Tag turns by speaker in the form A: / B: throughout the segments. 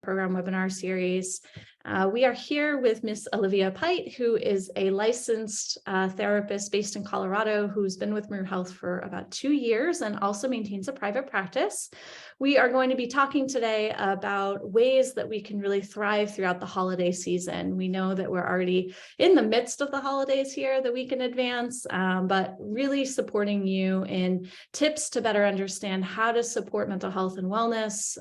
A: program webinar series. We are here with Miss Olivia Pite, who is a licensed therapist based in Colorado, who's been with Meru Health for about 2 years and also maintains a private practice. We are going to be talking today about ways that we can really thrive throughout the holiday season. We know that we're already in the midst of the holidays here, the week in advance, but really supporting you in tips to better understand how to support mental health and wellness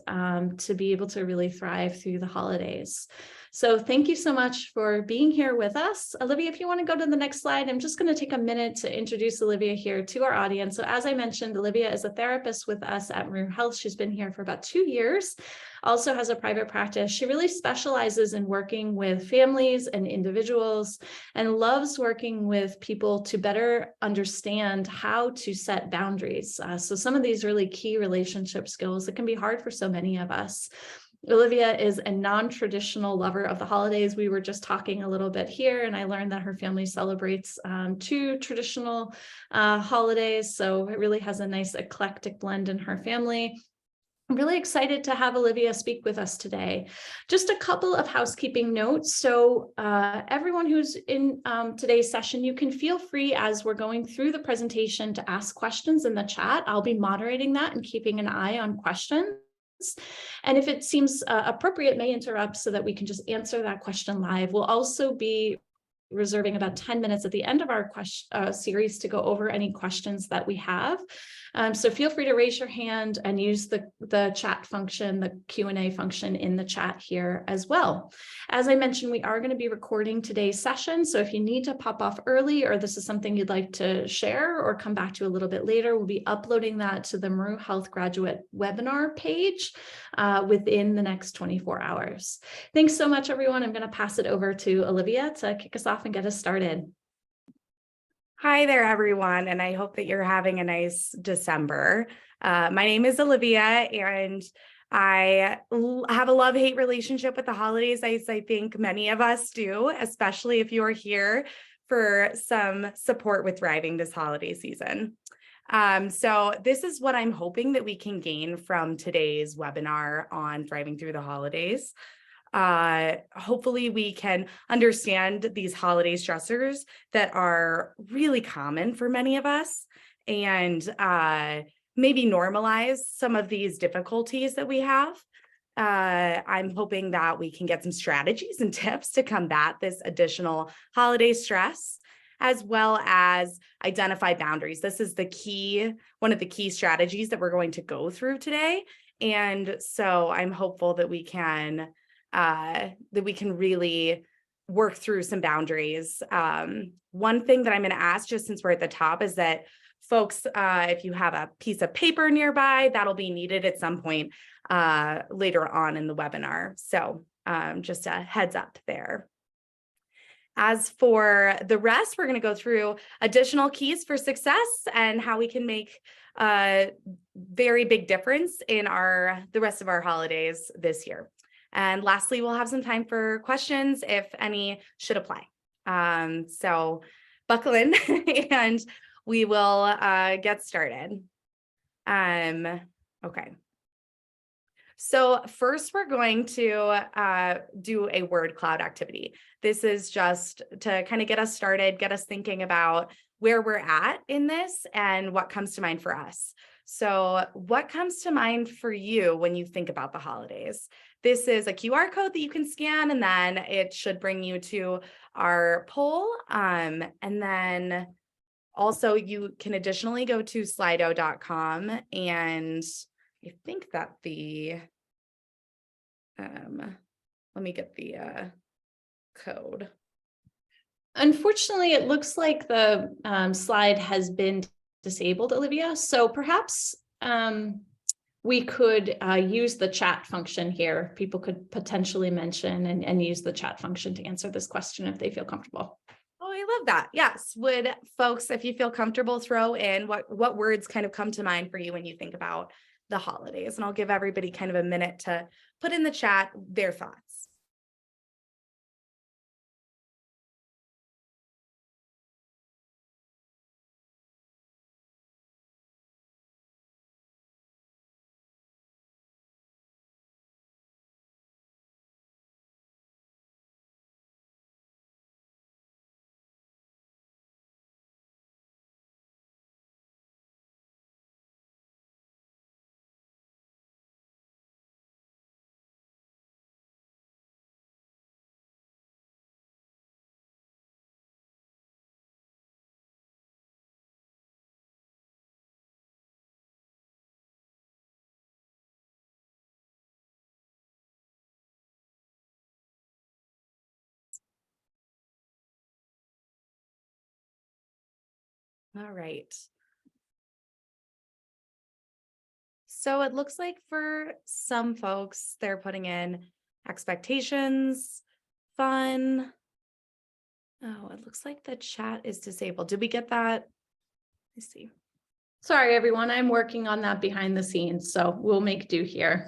A: to be able to really thrive through the holidays. So thank you so much for being here with us. Olivia, if you want to go to the next slide, I'm just going to take a minute to introduce Olivia here to our audience. So as I mentioned, Olivia is a therapist with us at Meru Health. She's been here for about 2 years, also has a private practice. She really specializes in working with families and individuals and loves working with people to better understand how to set boundaries. So some of these really key relationship skills that can be hard for so many of us. Olivia is a non-traditional lover of the holidays. We were just talking a little bit here, and I learned that her family celebrates 2 traditional holidays. So it really has a nice eclectic blend in her family. I'm really excited to have Olivia speak with us today. Just a couple of housekeeping notes. So everyone who's in today's session, you can feel free as we're going through the presentation to ask questions in the chat. I'll be moderating that and keeping an eye on questions. And if it seems appropriate, may interrupt so that we can just answer that question live. We'll also be reserving about 10 minutes at the end of our series to go over any questions that we have. So feel free to raise your hand and use the chat function, the Q&A function in the chat here as well. As I mentioned, we are going to be recording today's session. So if you need to pop off early or this is something you'd like to share or come back to a little bit later, we'll be uploading that to the Meru Health graduate webinar page within the next 24 hours. Thanks so much, everyone. I'm going to pass it over to Olivia to kick us off and get us started.
B: Hi there, everyone, and I hope that you're having a nice December. My name is Olivia, and I have a love-hate relationship with the holidays, as I think many of us do, especially if you're here for some support with thriving this holiday season. So this is what I'm hoping that we can gain from today's webinar on thriving through the holidays. Hopefully we can understand these holiday stressors that are really common for many of us and maybe normalize some of these difficulties that we have. I'm hoping that we can get some strategies and tips to combat this additional holiday stress, as well as identify boundaries. This is one of the key strategies that we're going to go through today. And so I'm hopeful that we can really work through some boundaries. One thing that I'm going to ask, just since we're at the top, is that folks, if you have a piece of paper nearby, that'll be needed at some point later on in the webinar. So just a heads up there. As for the rest, we're going to go through additional keys for success and how we can make a very big difference in the rest of our holidays this year. And lastly, we'll have some time for questions if any should apply. So buckle in and we will get started. Okay. So first, we're going to do a word cloud activity. This is just to kind of get us started, get us thinking about where we're at in this and what comes to mind for us. So what comes to mind for you when you think about the holidays? This is a QR code that you can scan, and then it should bring you to our poll. And then also you can additionally go to slido.com, and I think that let me get the code.
A: Unfortunately, it looks like the slide has been disabled, Olivia. So perhaps we could use the chat function here. People could potentially mention and use the chat function to answer this question if they feel comfortable.
B: Oh, I love that. Yes. Would folks, if you feel comfortable, throw in what words kind of come to mind for you when you think about the holidays? And I'll give everybody kind of a minute to put in the chat their thoughts. All right. So it looks like for some folks, they're putting in expectations, fun. Oh, it looks like the chat is disabled. Did we get that? Let's see.
A: Sorry, everyone. I'm working on that behind the scenes, so we'll make do here.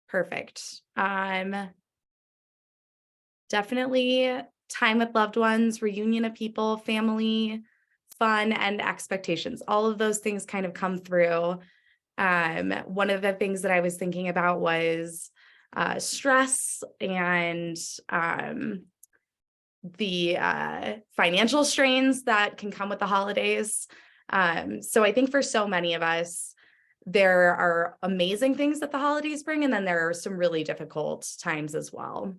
B: Perfect. Definitely time with loved ones, reunion of people, family, fun, and expectations. All of those things kind of come through. One of the things that I was thinking about was stress and the financial strains that can come with the holidays. So I think for so many of us, there are amazing things that the holidays bring, and then there are some really difficult times as well.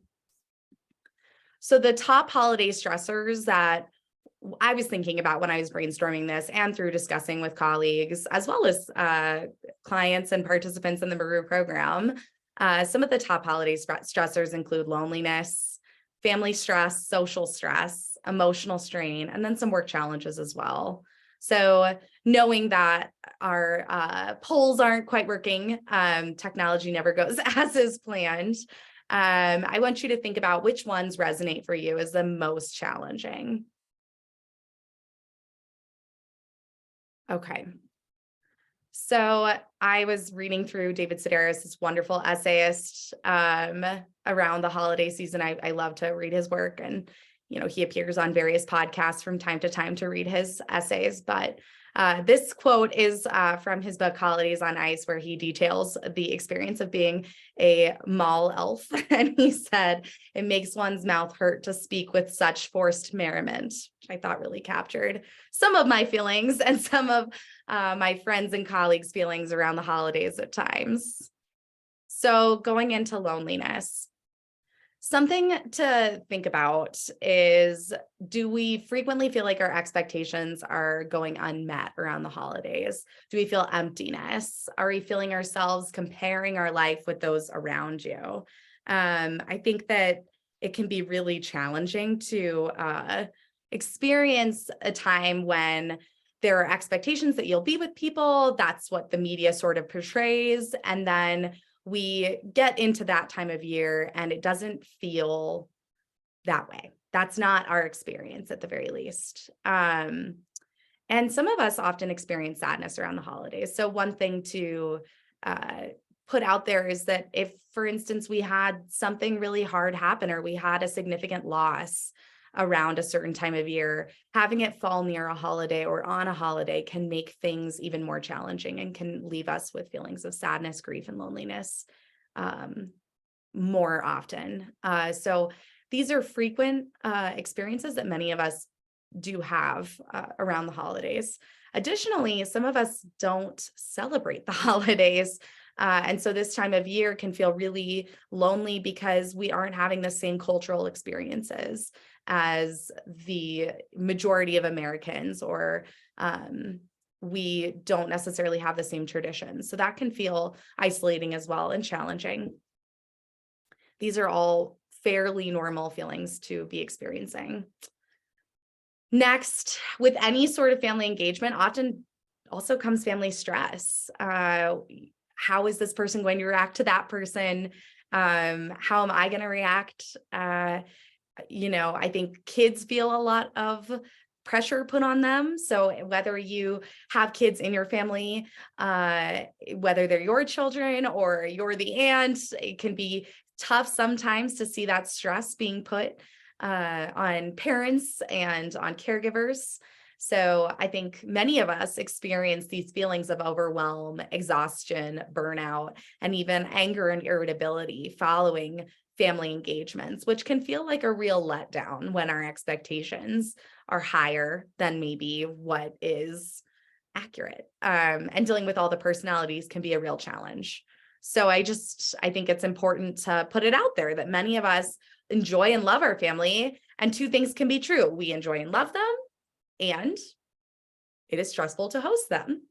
B: So the top holiday stressors that I was thinking about when I was brainstorming this and through discussing with colleagues, as well as clients and participants in the Meru program, some of the top holiday stressors include loneliness, family stress, social stress, emotional strain, and then some work challenges as well. So knowing that our polls aren't quite working, technology never goes as is planned. I want you to think about which ones resonate for you as the most challenging. Okay. So I was reading through David Sedaris, this wonderful essayist, around the holiday season. I love to read his work, and he appears on various podcasts from time to time to read his essays. But this quote is from his book Holidays on Ice, where he details the experience of being a mall elf. And he said, "It makes one's mouth hurt to speak with such forced merriment," which I thought really captured some of my feelings and some of my friends and colleagues' feelings around the holidays at times. So going into loneliness. Something to think about is, do we frequently feel like our expectations are going unmet around the holidays? Do we feel emptiness? Are we feeling ourselves comparing our life with those around you? I think that it can be really challenging to experience a time when there are expectations that you'll be with people. That's what the media sort of portrays. And then we get into that time of year and it doesn't feel that way. That's not our experience at the very least. And some of us often experience sadness around the holidays. So one thing to put out there is that if, for instance, we had something really hard happen or we had a significant loss around a certain time of year, having it fall near a holiday or on a holiday can make things even more challenging and can leave us with feelings of sadness, grief, and loneliness more often. So these are frequent experiences that many of us do have around the holidays. Additionally, some of us don't celebrate the holidays. And so this time of year can feel really lonely because we aren't having the same cultural experiences as the majority of Americans, or we don't necessarily have the same traditions. So that can feel isolating as well and challenging. These are all fairly normal feelings to be experiencing. Next, with any sort of family engagement, often also comes family stress. How is this person going to react to that person? How am I going to react? I think kids feel a lot of pressure put on them. So whether you have kids in your family, whether they're your children or you're the aunt, it can be tough sometimes to see that stress being put on parents and on caregivers. So I think many of us experience these feelings of overwhelm, exhaustion, burnout, and even anger and irritability following family engagements, which can feel like a real letdown when our expectations are higher than maybe what is accurate. And dealing with all the personalities can be a real challenge. So I think it's important to put it out there that many of us enjoy and love our family, and two things can be true. We enjoy and love them, and it is stressful to host them.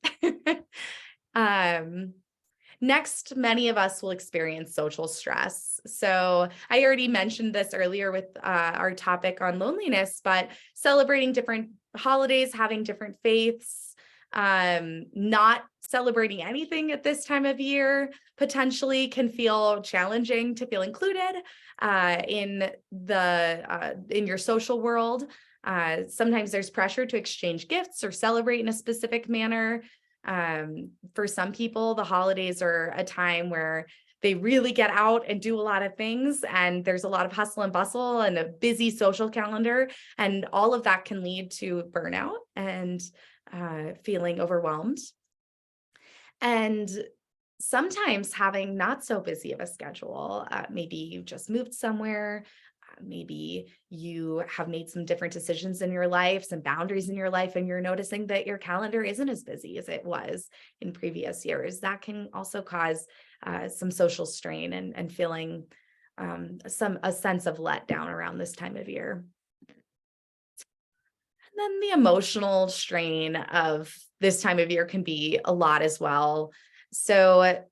B: Next, many of us will experience social stress. So I already mentioned this earlier with our topic on loneliness, but celebrating different holidays, having different faiths, not celebrating anything at this time of year potentially can feel challenging to feel included in your social world. Sometimes there's pressure to exchange gifts or celebrate in a specific manner. For some people, the holidays are a time where they really get out and do a lot of things, and there's a lot of hustle and bustle and a busy social calendar, and all of that can lead to burnout and feeling overwhelmed. And sometimes having not so busy of a schedule, maybe you just moved somewhere, maybe you have made some different decisions in your life, some boundaries in your life, and you're noticing that your calendar isn't as busy as it was in previous years. That can also cause some social strain and feeling a sense of letdown around this time of year. And then the emotional strain of this time of year can be a lot as well. So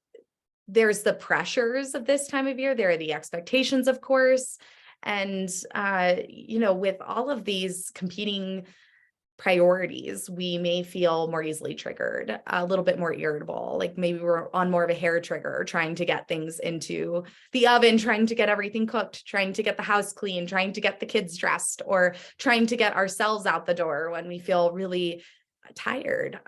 B: there's the pressures of this time of year. There are the expectations, of course. And, with all of these competing priorities, we may feel more easily triggered, a little bit more irritable, like maybe we're on more of a hair trigger, trying to get things into the oven, trying to get everything cooked, trying to get the house clean, trying to get the kids dressed, or trying to get ourselves out the door when we feel really tired.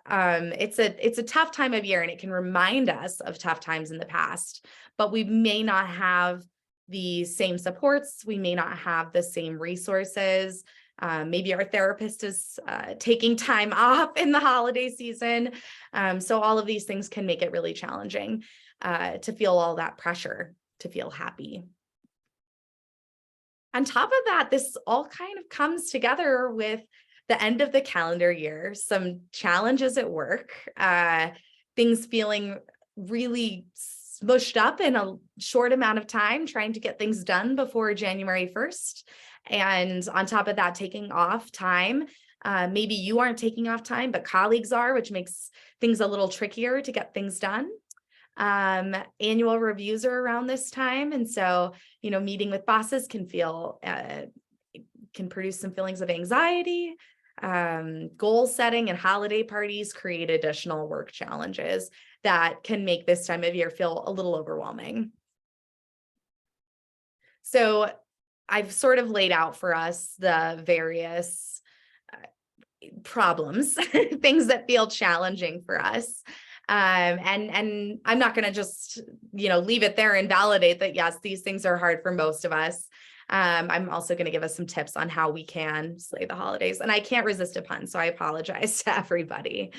B: It's a tough time of year, and it can remind us of tough times in the past, but we may not have the same supports. We may not have the same resources. Maybe our therapist is taking time off in the holiday season. So all of these things can make it really challenging to feel all that pressure to feel happy. On top of that, this all kind of comes together with the end of the calendar year, some challenges at work, things feeling really smushed up in a short amount of time, trying to get things done before January 1st. And on top of that, taking off time. Maybe you aren't taking off time, but colleagues are, which makes things a little trickier to get things done. Annual reviews are around this time. And so, meeting with bosses can produce some feelings of anxiety. Goal setting and holiday parties create additional work challenges that can make this time of year feel a little overwhelming. So I've sort of laid out for us the various problems, things that feel challenging for us. And I'm not going to just, leave it there and validate that, yes, these things are hard for most of us. I'm also going to give us some tips on how we can slay the holidays. And I can't resist a pun, so I apologize to everybody.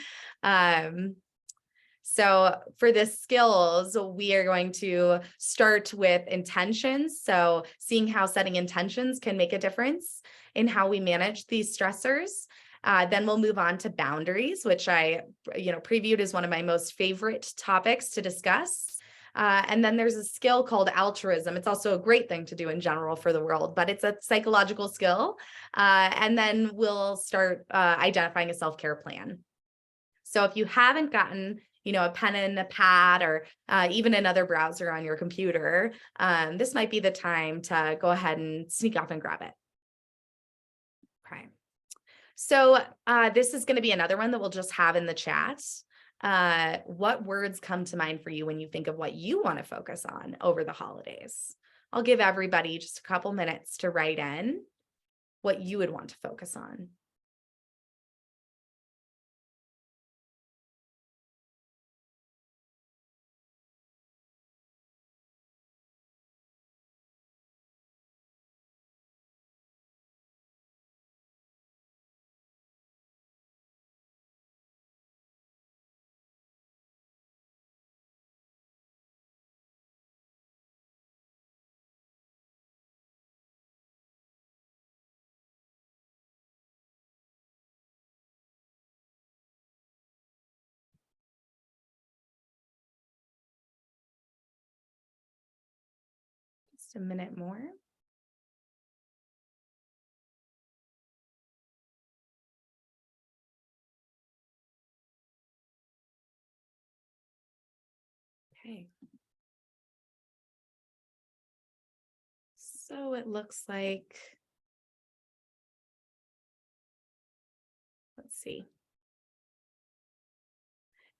B: So for the skills, we are going to start with intentions. So seeing how setting intentions can make a difference in how we manage these stressors. Then we'll move on to boundaries, which I, previewed as one of my most favorite topics to discuss. And then there's a skill called altruism. It's also a great thing to do in general for the world, but it's a psychological skill. And then we'll start identifying a self-care plan. So if you haven't gotten, a pen and a pad, or even another browser on your computer, this might be the time to go ahead and sneak off and grab it. Okay. So this is going to be another one that we'll just have in the chat. What words come to mind for you when you think of what you want to focus on over the holidays? I'll give everybody just a couple minutes to write in what you would want to focus on. Just a minute more. Okay. So it looks like see.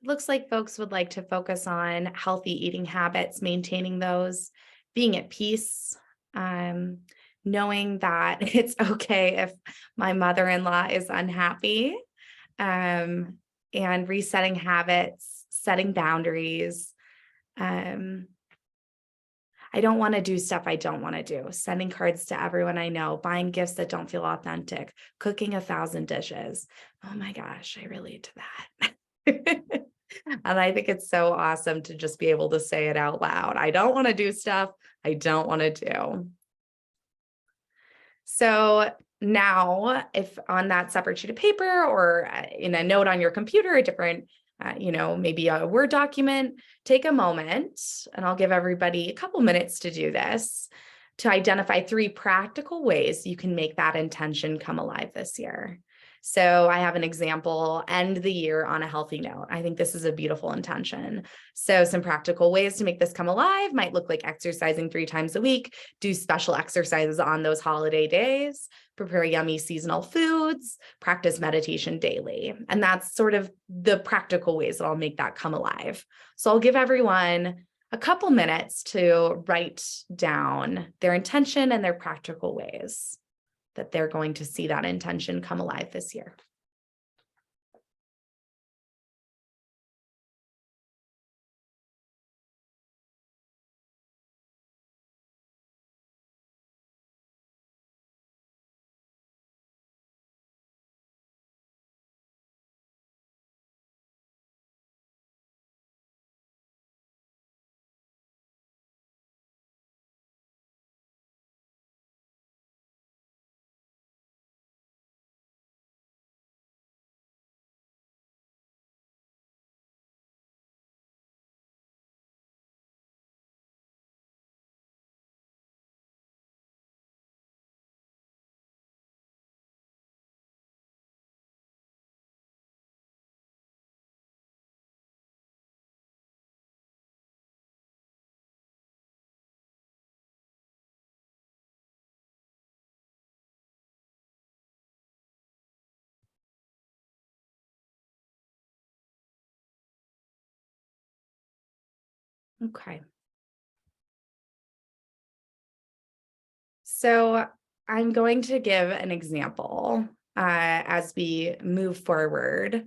B: It looks like folks would like to focus on healthy eating habits, maintaining those, being at peace, knowing that it's okay if my mother-in-law is unhappy, and resetting habits, setting boundaries. I don't want to do stuff I don't want to do. Sending cards to everyone I know, buying gifts that don't feel authentic, cooking 1,000 dishes. Oh my gosh, I relate to that. And I think it's so awesome to just be able to say it out loud. I don't want to do stuff I don't want to do. So now, if on that separate sheet of paper or in a note on your computer, a different, maybe a Word document, take a moment, and I'll give everybody a couple minutes to do this, to identify 3 practical ways you can make that intention come alive this year. So I have an example: end the year on a healthy note. I think this is a beautiful intention. So some practical ways to make this come alive might look like exercising 3 times a week, do special exercises on those holiday days, prepare yummy seasonal foods, practice meditation daily. And that's sort of the practical ways that I'll make that come alive. So I'll give everyone a couple minutes to write down their intention and their practical ways that they're going to see that intention come alive this year. Okay. So I'm going to give an example as we move forward.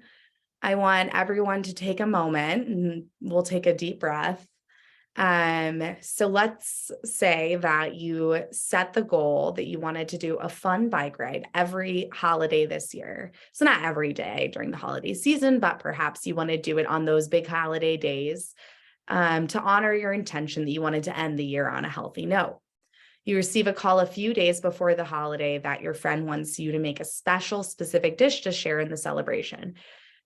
B: I want everyone to take a moment, and we'll take a deep breath. So let's say that you set the goal that you wanted to do a fun bike ride every holiday this year. So not every day during the holiday season, but perhaps you want to do it on those big holiday days, to honor your intention that you wanted to end the year on a healthy note. You receive a call a few days before the holiday that your friend wants you to make a special, specific dish to share in the celebration.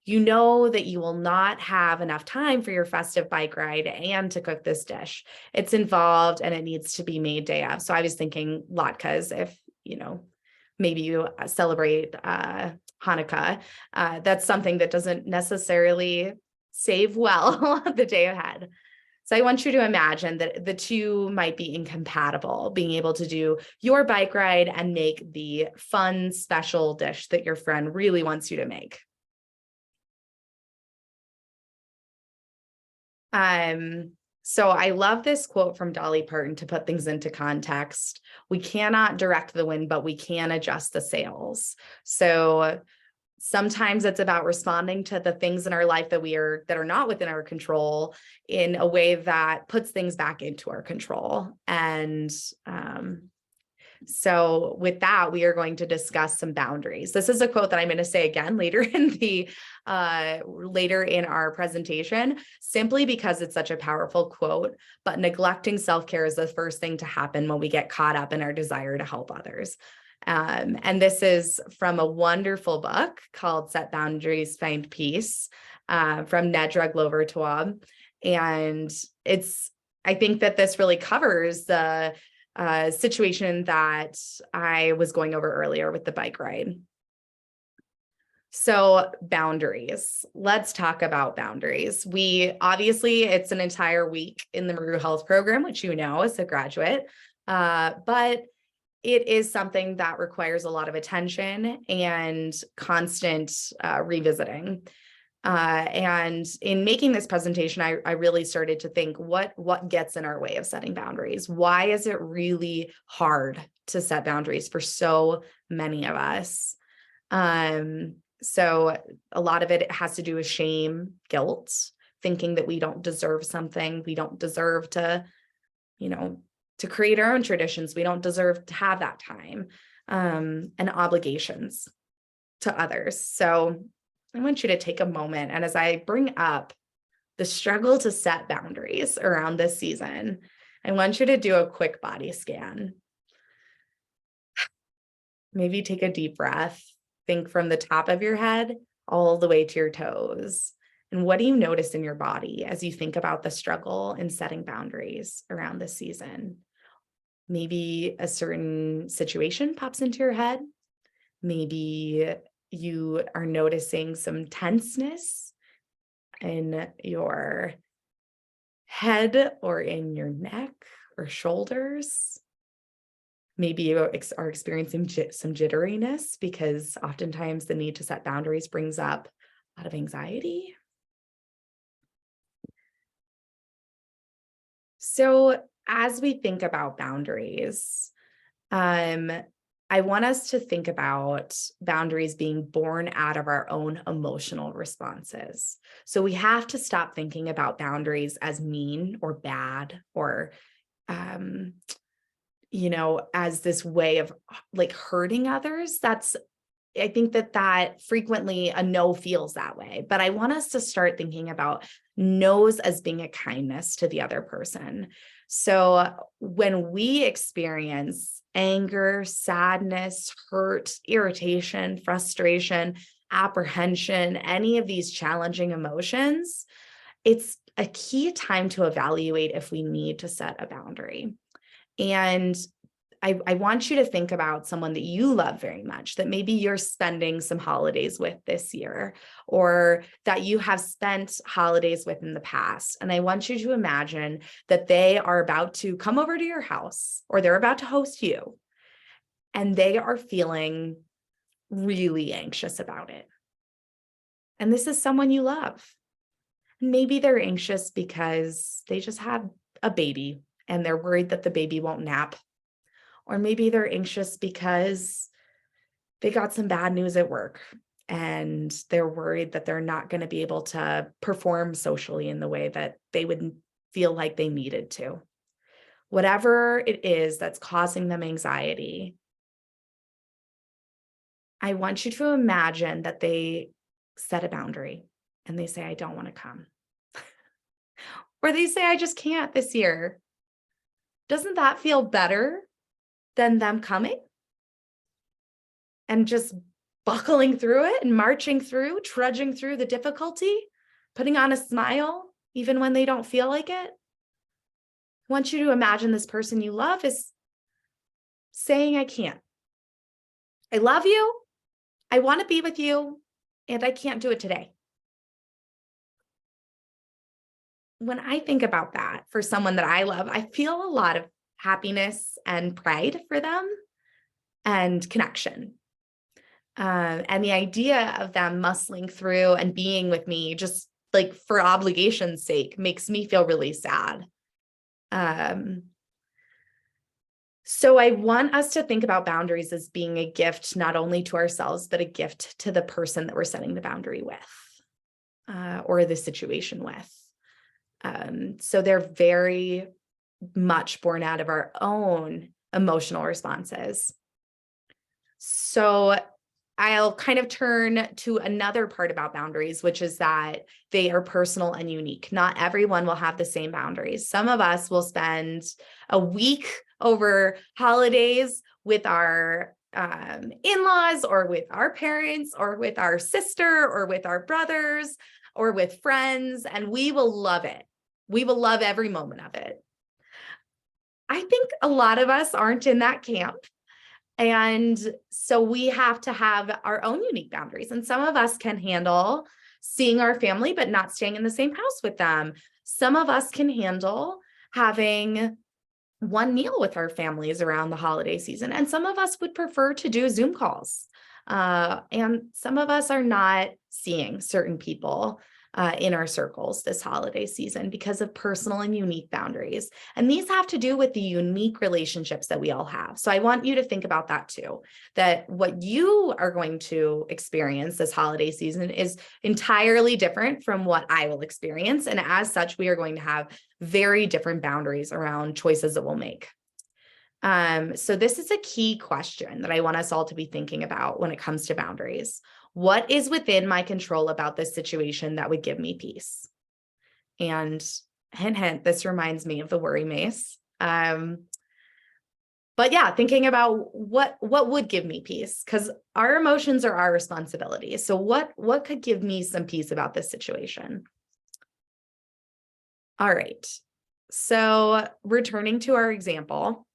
B: You know that you will not have enough time for your festive bike ride and to cook this dish. It's involved and it needs to be made day of. So I was thinking latkes, if, maybe you celebrate Hanukkah. That's something that doesn't necessarily save well the day ahead. So I want you to imagine that the two might be incompatible, being able to do your bike ride and make the fun, special dish that your friend really wants you to make. So I love this quote from Dolly Parton to put things into context. We cannot direct the wind, but we can adjust the sails. So sometimes it's about responding to the things in our life that are not within our control in a way that puts things back into our control. And so with that, we are going to discuss some boundaries. This is a quote that I'm going to say again later in our presentation, simply because it's such a powerful quote. But neglecting self-care is the first thing to happen when we get caught up in our desire to help others. And this is from a wonderful book called Set Boundaries, Find Peace, from Nedra Glover-Tawwab. And I think that this really covers the situation that I was going over earlier with the bike ride. So boundaries, let's talk about boundaries. It's an entire week in the Meru Health program, which as a graduate, but it is something that requires a lot of attention and constant revisiting. And in making this presentation, I really started to think what gets in our way of setting boundaries? Why is it really hard to set boundaries for so many of us? So a lot of it has to do with shame, guilt, thinking that we don't deserve something. We don't deserve to, to create our own traditions. We don't deserve to have that time, and obligations to others. So I want you to take a moment. And as I bring up the struggle to set boundaries around this season, I want you to do a quick body scan. Maybe take a deep breath. Think from the top of your head all the way to your toes. And what do you notice in your body as you think about the struggle in setting boundaries around this season? Maybe a certain situation pops into your head. Maybe you are noticing some tenseness in your head or in your neck or shoulders. Maybe you are experiencing some jitteriness, because oftentimes the need to set boundaries brings up a lot of anxiety. So as we think about boundaries, I want us to think about boundaries being born out of our own emotional responses. So we have to stop thinking about boundaries as mean or bad or, as this way of like hurting others. I think that frequently a no feels that way, but I want us to start thinking about no's as being a kindness to the other person. So when we experience anger, sadness, hurt, irritation, frustration, apprehension, any of these challenging emotions, it's a key time to evaluate if we need to set a boundary. And I want you to think about someone that you love very much, that maybe you're spending some holidays with this year, or that you have spent holidays with in the past. And I want you to imagine that they are about to come over to your house, or they're about to host you, and they are feeling really anxious about it. And this is someone you love. Maybe they're anxious because they just had a baby and they're worried that the baby won't nap. Or maybe they're anxious because they got some bad news at work and they're worried that they're not going to be able to perform socially in the way that they would feel like they needed to. Whatever it is that's causing them anxiety, I want you to imagine that they set a boundary and they say, I don't want to come. Or they say, I just can't this year. Doesn't that feel better than them coming and just buckling through it and marching through, trudging through the difficulty, putting on a smile, even when they don't feel like it? I want you to imagine this person you love is saying, I can't. I love you. I want to be with you, and I can't do it today. When I think about that for someone that I love, I feel a lot of happiness and pride for them and connection. And the idea of them muscling through and being with me just like for obligation's sake makes me feel really sad. So I want us to think about boundaries as being a gift, not only to ourselves, but a gift to the person that we're setting the boundary with, or the situation with. So they're very much born out of our own emotional responses. So I'll kind of turn to another part about boundaries, which is that they are personal and unique. Not everyone will have the same boundaries. Some of us will spend a week over holidays with our in-laws, or with our parents, or with our sister, or with our brothers, or with friends, and we will love it. We will love every moment of it. I think a lot of us aren't in that camp. And so we have to have our own unique boundaries. And some of us can handle seeing our family, but not staying in the same house with them. Some of us can handle having one meal with our families around the holiday season. And some of us would prefer to do Zoom calls. And some of us are not seeing certain people in our circles this holiday season because of personal and unique boundaries. And these have to do with the unique relationships that we all have. So I want you to think about that too, that what you are going to experience this holiday season is entirely different from what I will experience. And as such, we are going to have very different boundaries around choices that we'll make. So this is a key question that I want us all to be thinking about when it comes to boundaries. What is within my control about this situation that would give me peace? And hint, hint, this reminds me of the worry mace. But yeah, thinking about what would give me peace, because our emotions are our responsibility. So what could give me some peace about this situation? All right. So returning to our example,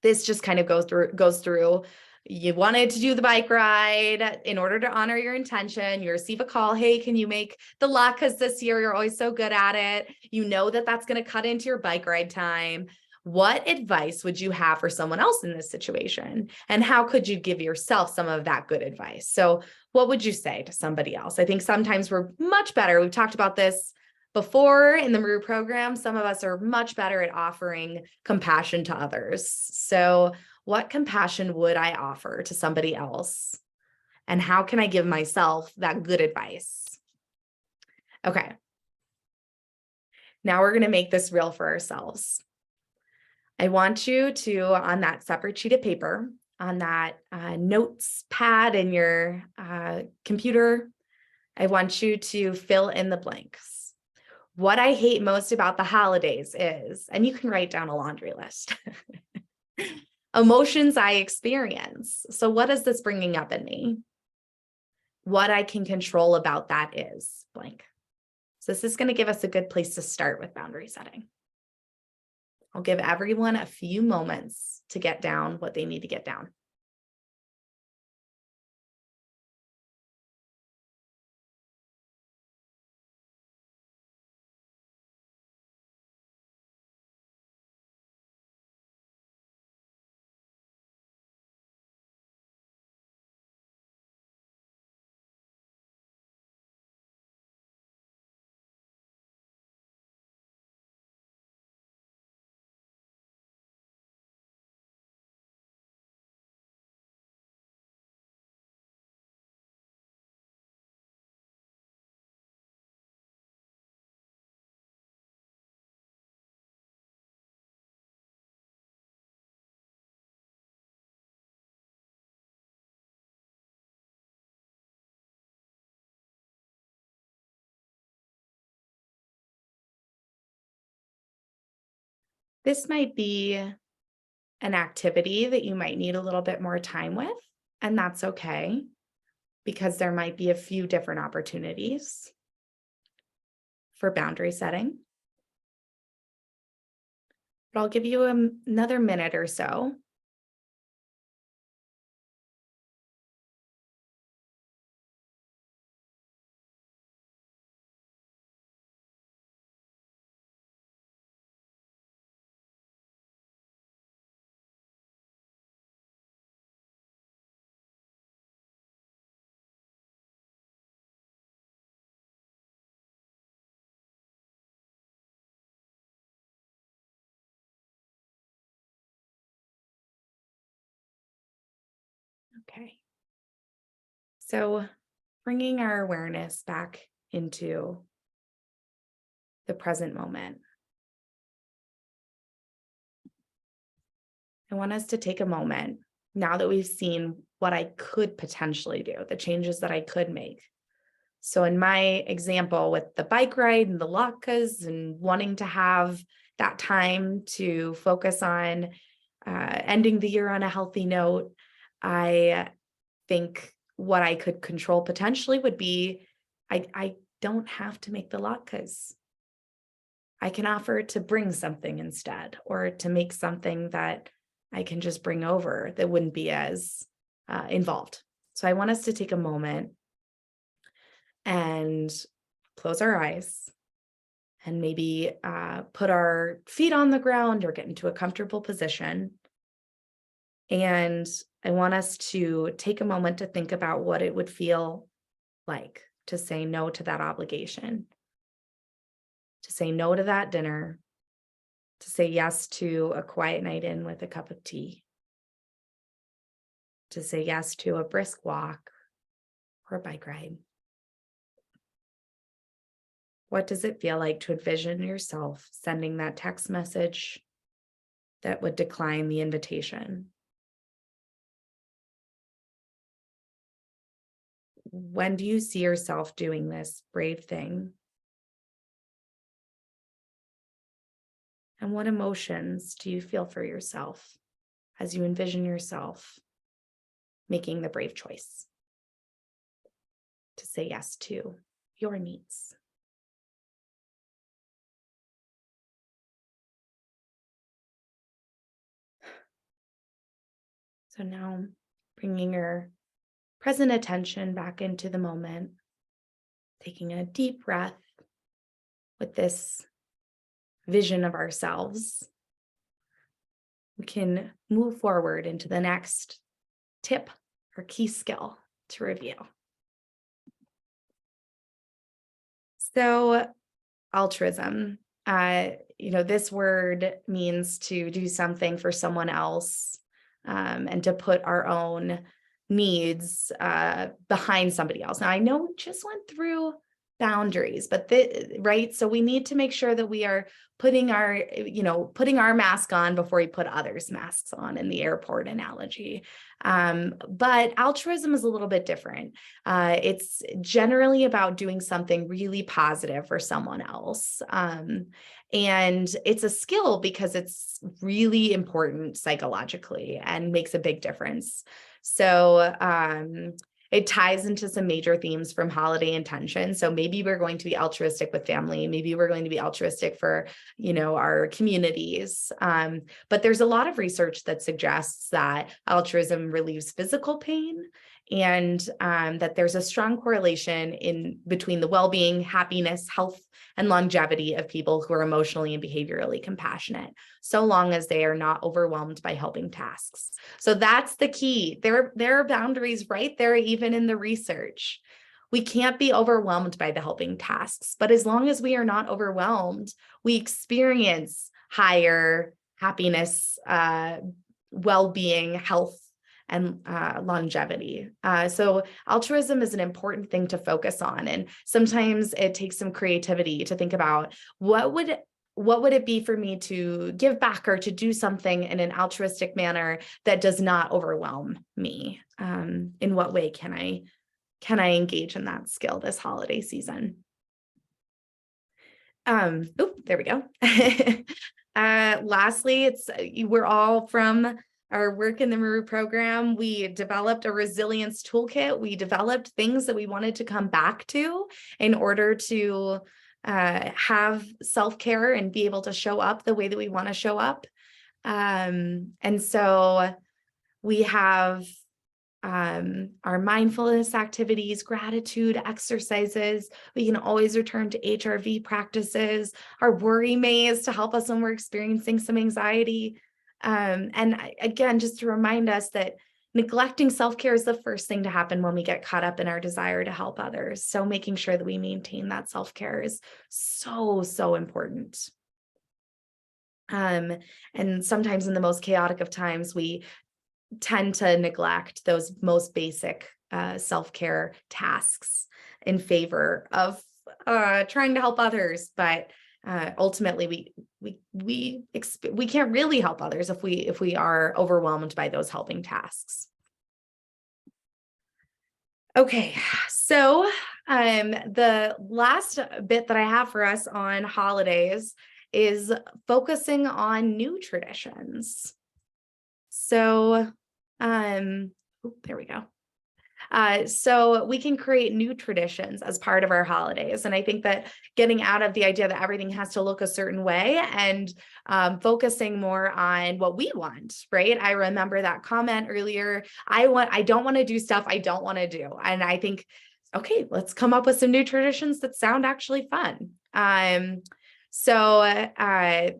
B: this just kind of goes through. You wanted to do the bike ride in order to honor your intention. You receive a call. Hey, can you make the latkes this year? You're always so good at it. You know that that's going to cut into your bike ride time. What advice would you have for someone else in this situation? And how could you give yourself some of that good advice? So what would you say to somebody else? I think sometimes we're much better. We've talked about this before in the Meru program. Some of us are much better at offering compassion to others. So what compassion would I offer to somebody else? And how can I give myself that good advice? Okay. Now we're going to make this real for ourselves. I want you to, on that separate sheet of paper, on that notes pad in your computer, I want you to fill in the blanks. What I hate most about the holidays is, and you can write down a laundry list. Emotions I experience. So what is this bringing up in me? What I can control about that is blank. So this is going to give us a good place to start with boundary setting. I'll give everyone a few moments to get down what they need to get down. This might be an activity that you might need a little bit more time with, and that's okay, because there might be a few different opportunities for boundary setting. But I'll give you another minute or so. Okay. So bringing our awareness back into the present moment. I want us to take a moment now that we've seen what I could potentially do, the changes that I could make. So in my example with the bike ride and the latkes and wanting to have that time to focus on ending the year on a healthy note, I think what I could control potentially would be, I don't have to make the latkes. I can offer to bring something instead, or to make something that I can just bring over that wouldn't be as involved. So I want us to take a moment and close our eyes and maybe put our feet on the ground or get into a comfortable position. And I want us to take a moment to think about what it would feel like to say no to that obligation, to say no to that dinner, to say yes to a quiet night in with a cup of tea, to say yes to a brisk walk or a bike ride. What does it feel like to envision yourself sending that text message that would decline the invitation? When do you see yourself doing this brave thing? And what emotions do you feel for yourself as you envision yourself making the brave choice to say yes to your needs? So now bringing your present attention back into the moment, taking a deep breath with this vision of ourselves, we can move forward into the next tip or key skill to review. So, altruism, this word means to do something for someone else, and to put our own needs behind somebody else. Now, I know we just went through boundaries, but right? So we need to make sure that we are putting our mask on before we put others' masks on, in the airport analogy. But altruism is a little bit different. It's generally about doing something really positive for someone else. And it's a skill because it's really important psychologically and makes a big difference. So it ties into some major themes from holiday intention. So maybe we're going to be altruistic with family. Maybe we're going to be altruistic for, our communities. But there's a lot of research that suggests that altruism relieves physical pain, and that there's a strong correlation between the well-being, happiness, health, and longevity of people who are emotionally and behaviorally compassionate, so long as they are not overwhelmed by helping tasks. So that's the key. There are boundaries right there, even in the research. We can't be overwhelmed by the helping tasks, but as long as we are not overwhelmed, we experience higher happiness, well-being, health, and longevity. So altruism is an important thing to focus on. And sometimes it takes some creativity to think about what would it be for me to give back or to do something in an altruistic manner that does not overwhelm me? In what way can I engage in that skill this holiday season? There we go. Lastly, we're all from our work in the Meru program. We developed a resilience toolkit. We developed things that we wanted to come back to in order to have self-care and be able to show up the way that we want to show up. And so we have our mindfulness activities, gratitude exercises. We can always return to HRV practices, our worry maze to help us when we're experiencing some anxiety. And again, just to remind us that neglecting self-care is the first thing to happen when we get caught up in our desire to help others. So making sure that we maintain that self-care is so, so important. And sometimes in the most chaotic of times, we tend to neglect those most basic self-care tasks in favor of trying to help others. But ultimately, we can't really help others if we are overwhelmed by those helping tasks. Okay, so the last bit that I have for us on holidays is focusing on new traditions. So, there we go. So we can create new traditions as part of our holidays. And I think that getting out of the idea that everything has to look a certain way and focusing more on what we want, right? I remember that comment earlier. I don't want to do stuff I don't want to do. And I think, okay, let's come up with some new traditions that sound actually fun. So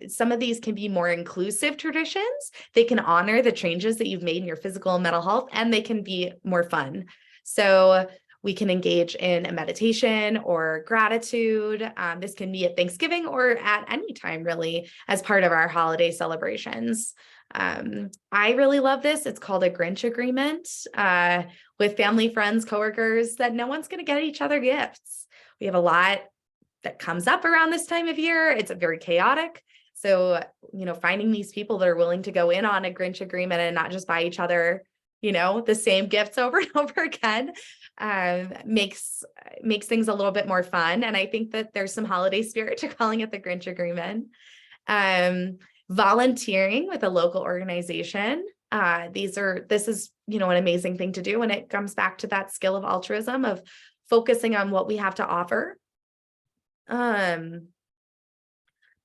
B: some of these can be more inclusive traditions. They can honor the changes that you've made in your physical and mental health, and they can be more fun. So we can engage in a meditation or gratitude. This can be at Thanksgiving or at any time, really, as part of our holiday celebrations. I really love this. It's called a Grinch agreement with family, friends, coworkers, that no one's going to get each other gifts. We have a lot that comes up around this time of year. It's very chaotic. So, finding these people that are willing to go in on a Grinch agreement and not just buy each other, the same gifts over and over again, makes things a little bit more fun. And I think that there's some holiday spirit to calling it the Grinch agreement. Volunteering with a local organization. This is, an amazing thing to do. And it comes back to that skill of altruism, of focusing on what we have to offer.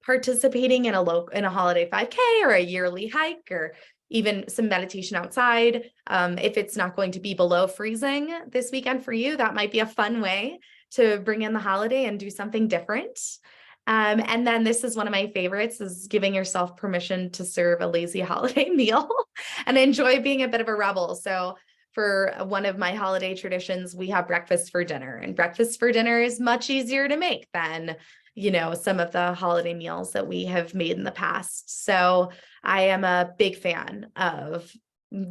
B: Participating in a holiday 5K or a yearly hike, or even some meditation outside. If it's not going to be below freezing this weekend for you, that might be a fun way to bring in the holiday and do something different. And then this is one of my favorites, is giving yourself permission to serve a lazy holiday meal and enjoy being a bit of a rebel. So for one of my holiday traditions, we have breakfast for dinner, and breakfast for dinner is much easier to make than, some of the holiday meals that we have made in the past. So I am a big fan of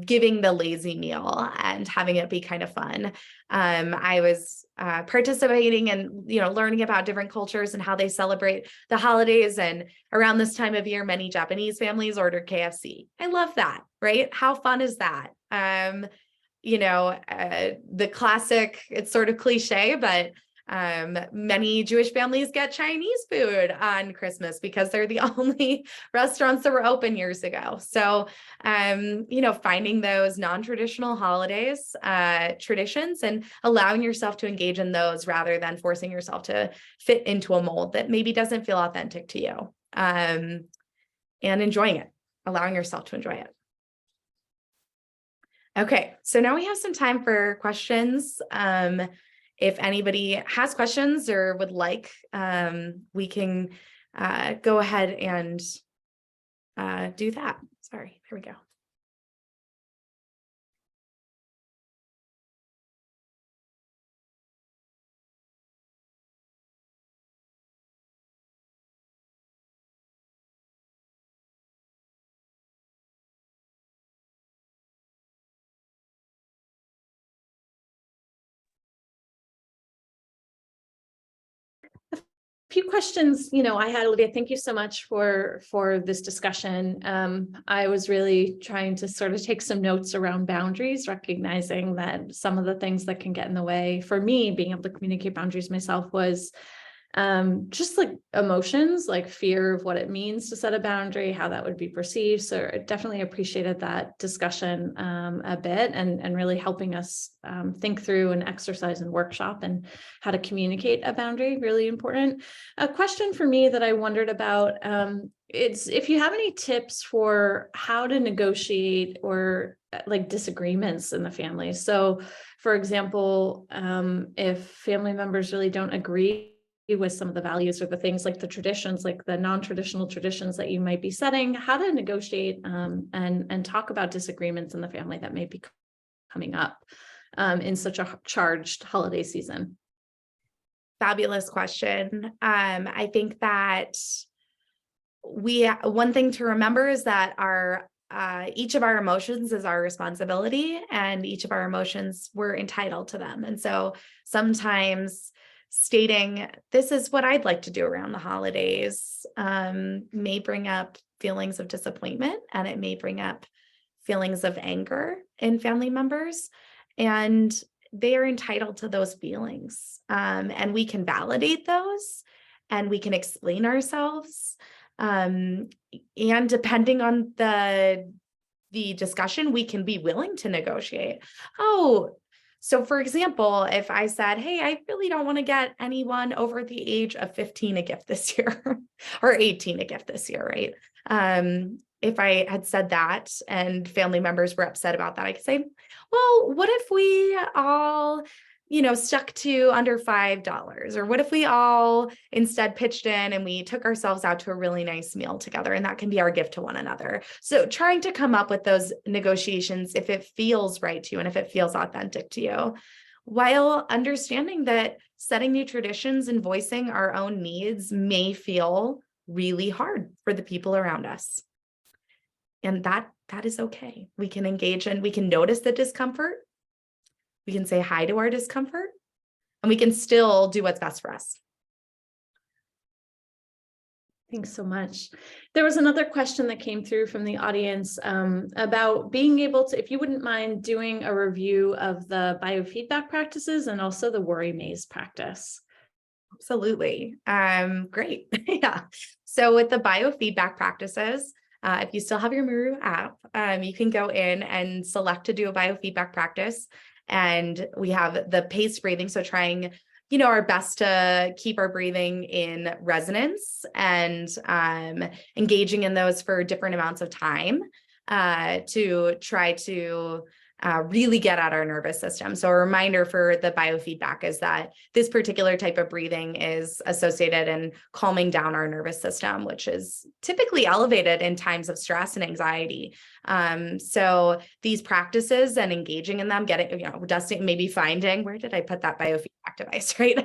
B: giving the lazy meal and having it be kind of fun. I was participating and, learning about different cultures and how they celebrate the holidays. And around this time of year, many Japanese families order KFC. I love that, right? How fun is that? The classic, it's sort of cliche, but many Jewish families get Chinese food on Christmas because they're the only restaurants that were open years ago. So, finding those non-traditional holidays, traditions, and allowing yourself to engage in those rather than forcing yourself to fit into a mold that maybe doesn't feel authentic to you, and enjoying it, allowing yourself to enjoy it. Okay, so now we have some time for questions. If anybody has questions or would like, we can go ahead and do that. Sorry, here we go.
A: Few questions, I had, Olivia. Thank you so much for this discussion. I was really trying to sort of take some notes around boundaries, recognizing that some of the things that can get in the way for me being able to communicate boundaries myself was just like emotions, like fear of what it means to set a boundary, how that would be perceived. So I definitely appreciated that discussion a bit, and really helping us think through and exercise and workshop and how to communicate a boundary. Really important. A question for me that I wondered about, it's if you have any tips for how to negotiate or like disagreements in the family. So for example, if family members really don't agree with some of the values or the things like the traditions, like the non-traditional traditions that you might be setting, how to negotiate and talk about disagreements in the family that may be coming up in such a charged holiday season.
B: Fabulous question. I think that one thing to remember is that each of our emotions is our responsibility, and each of our emotions, we're entitled to them. And so sometimes stating, this is what I'd like to do around the holidays, may bring up feelings of disappointment, and it may bring up feelings of anger in family members, and they are entitled to those feelings. And we can validate those, and we can explain ourselves. And depending on the discussion, we can be willing to negotiate. So for example, if I said, hey, I really don't want to get anyone over the age of 15 a gift this year or 18 a gift this year, right? If I had said that and family members were upset about that, I could say, well, what if we all stuck to under $5? Or what if we all instead pitched in and we took ourselves out to a really nice meal together, and that can be our gift to one another? So trying to come up with those negotiations if it feels right to you and if it feels authentic to you, while understanding that setting new traditions and voicing our own needs may feel really hard for the people around us. And that is okay. We can engage and we can notice the discomfort. We can say hi to our discomfort, and we can still do what's best for us.
A: Thanks so much. There was another question that came through from the audience about being able to, if you wouldn't mind doing a review of the biofeedback practices and also the worry maze practice.
B: Absolutely. Great. Yeah. So with the biofeedback practices, if you still have your Meru app, you can go in and select to do a biofeedback practice. And we have the paced breathing. So trying, our best to keep our breathing in resonance and engaging in those for different amounts of time to try to really get at our nervous system. So a reminder for the biofeedback is that this particular type of breathing is associated in calming down our nervous system, which is typically elevated in times of stress and anxiety. So these practices and engaging in them, getting, dusting, maybe finding, where did I put that biofeedback device, right?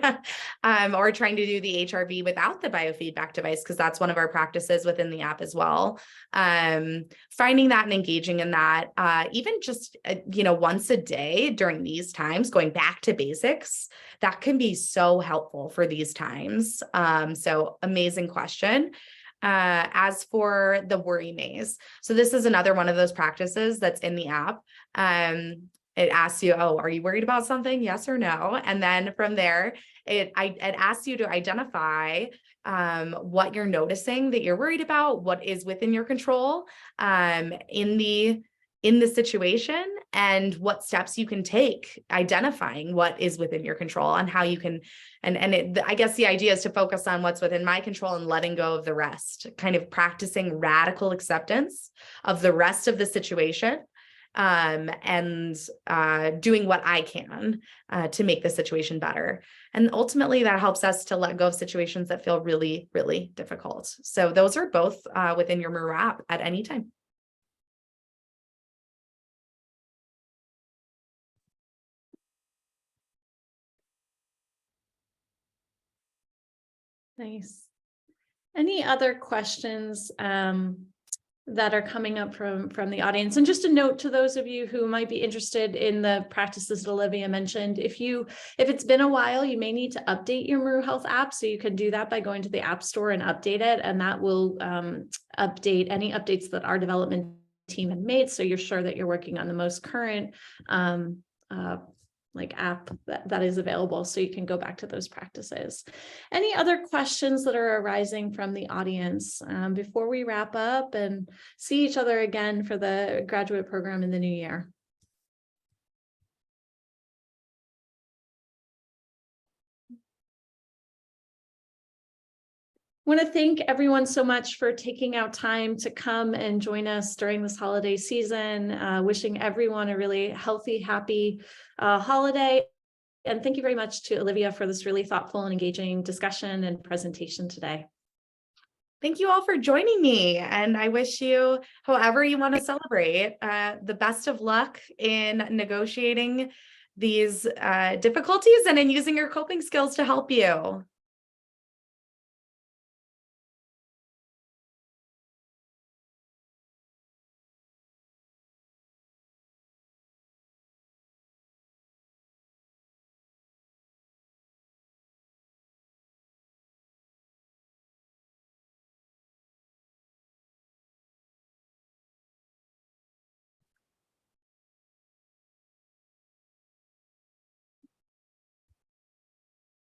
B: Or trying to do the HRV without the biofeedback device, because that's one of our practices within the app as well. Finding that and engaging in that, even just, once a day during these times, going back to basics, that can be so helpful for these times. So amazing question. As for the worry maze, so this is another one of those practices that's in the app. It asks you, are you worried about something? Yes or no. And then from there, it asks you to identify what you're noticing that you're worried about, what is within your control in the situation, and what steps you can take, identifying what is within your control and how you can, I guess the idea is to focus on what's within my control and letting go of the rest, kind of practicing radical acceptance of the rest of the situation, and doing what I can to make the situation better. And ultimately that helps us to let go of situations that feel really, really difficult. So those are both within your Meru app at any time.
A: Nice. Any other questions that are coming up from the audience? And just a note to those of you who might be interested in the practices that Olivia mentioned, if it's been a while, you may need to update your Meru Health app. So you can do that by going to the App Store and update it. And that will update any updates that our development team had made. So you're sure that you're working on the most current app that is available, so you can go back to those practices. Any other questions that are arising from the audience before we wrap up and see each other again for the graduate program in the new year? I want to thank everyone so much for taking out time to come and join us during this holiday season. Wishing everyone a really healthy, happy holiday. And thank you very much to Olivia for this really thoughtful and engaging discussion and presentation today.
B: Thank you all for joining me. And I wish you, however you want to celebrate, the best of luck in negotiating these difficulties and in using your coping skills to help you.